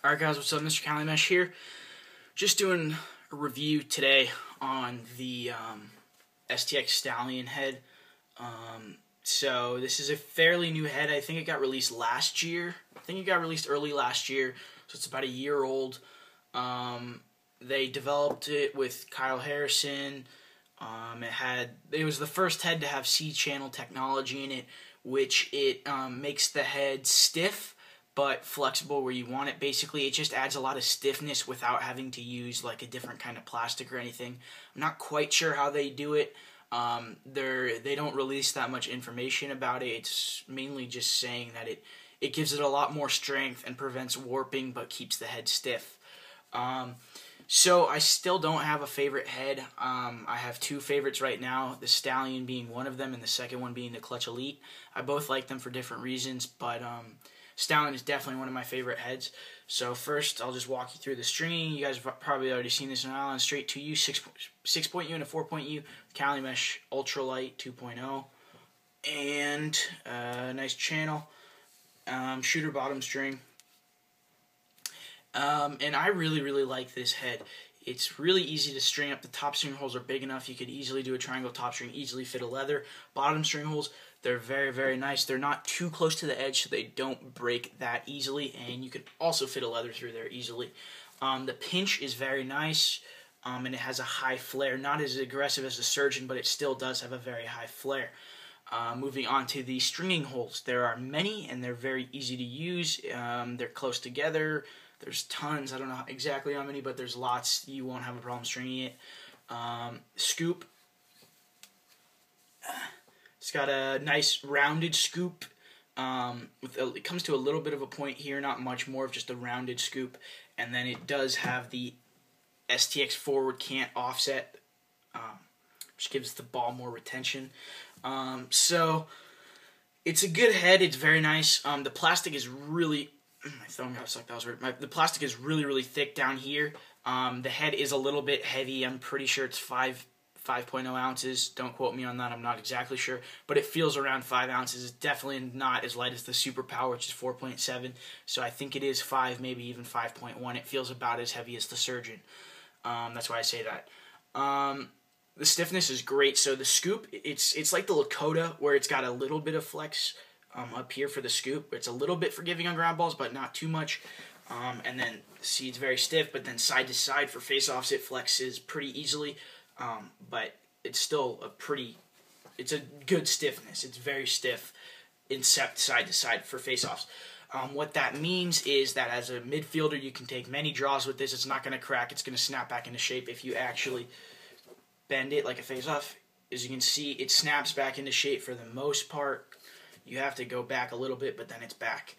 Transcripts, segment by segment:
Alright guys, what's up? Mr. Calimesh here. Just doing a review today on the STX Stallion head. So this is a fairly new head. I think it got released last year. I think it got released early last year, so it's about a year old. They developed it with Kyle Harrison. It was the first head to have C-channel technology in it, which it makes the head stiff but flexible where you want it. Basically, it just adds a lot of stiffness without having to use like a different kind of plastic or anything. I'm not quite sure how they do it. They don't release that much information about it. It's mainly just saying that it gives it a lot more strength and prevents warping but keeps the head stiff. So I still don't have a favorite head. I have two favorites right now, the Stallion being one of them and the second one being the Clutch Elite. I both like them for different reasons, but Stallion is definitely one of my favorite heads. So first, I'll just walk you through the stringing. You guys have probably already seen this in Island. Straight 2U, 6-point U and a 4-point U. Calimesh Ultralight 2.0. And nice channel. Shooter bottom string. And I really like this head. It's really easy to string up. The top string holes are big enough. You could easily do a triangle top string, easily fit a leather. Bottom string holes, they're very nice. They're not too close to the edge, so they don't break that easily. And you could also fit a leather through there easily. The pinch is very nice, and it has a high flare. Not as aggressive as the Surgeon, but it still does have a very high flare. Moving on to the stringing holes. There are many, and they're very easy to use. They're close together. There's tons. I don't know exactly how many, but there's lots. You won't have a problem stringing it. Scoop. It's got a nice rounded scoop. It comes to a little bit of a point here, not much more of just a rounded scoop. And then it does have the STX forward cant offset, which gives the ball more retention. So it's a good head. It's very nice. The plastic is really... My thumb got stuck. That was weird. The plastic is really thick down here. The head is a little bit heavy. I'm pretty sure it's 5.0 ounces. Don't quote me on that. I'm not exactly sure, but it feels around 5 ounces. It's definitely not as light as the Super Power, which is 4.7. So I think it is 5, maybe even 5.1. It feels about as heavy as the Surgeon. That's why I say that. The stiffness is great. So the scoop, it's like the Lakota, where it's got a little bit of flex. Up here for the scoop. It's a little bit forgiving on ground balls, but not too much. And then, see, it's very stiff, but then side to side for face-offs, it flexes pretty easily. But it's still it's a good stiffness. It's very stiff, except side to side for face-offs. What that means is that as a midfielder, you can take many draws with this. It's not going to crack. It's going to snap back into shape if you actually bend it like a face-off. As you can see, it snaps back into shape for the most part. You have to go back a little bit, but then it's back.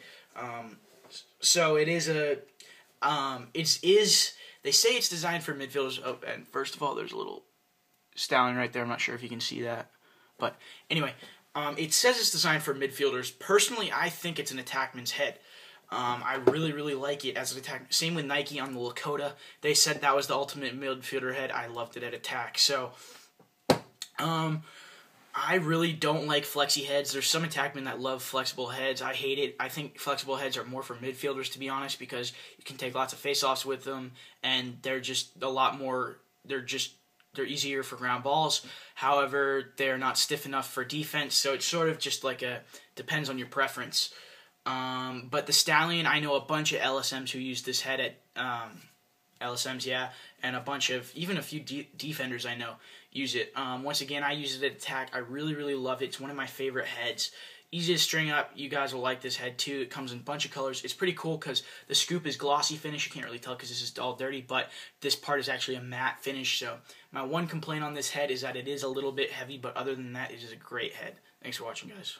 So it is they say it's designed for midfielders. Oh, and first of all, there's a little Stallion right there. I'm not sure if you can see that. But anyway, it says it's designed for midfielders. Personally, I think it's an attackman's head. I really like it as an attack. Same with Nike on the Lakota. They said that was the ultimate midfielder head. I loved it at attack. So, I really don't like flexy heads. There's some attackmen that love flexible heads. I hate it. I think flexible heads are more for midfielders, to be honest, because you can take lots of face-offs with them, and they're just a lot more, they're easier for ground balls. However, they're not stiff enough for defense, so it's sort of just like depends on your preference. But the Stallion, I know a bunch of LSMs who use this head at, LSMs, yeah, and even a few defenders I know use it. Once again, I use it at attack. I really love it. It's one of my favorite heads. Easy to string up. You guys will like this head too. It comes in a bunch of colors. It's pretty cool because the scoop is glossy finish. You can't really tell because this is all dirty, but this part is actually a matte finish. So my one complaint on this head is that it is a little bit heavy, but other than that, it is a great head. Thanks for watching, guys.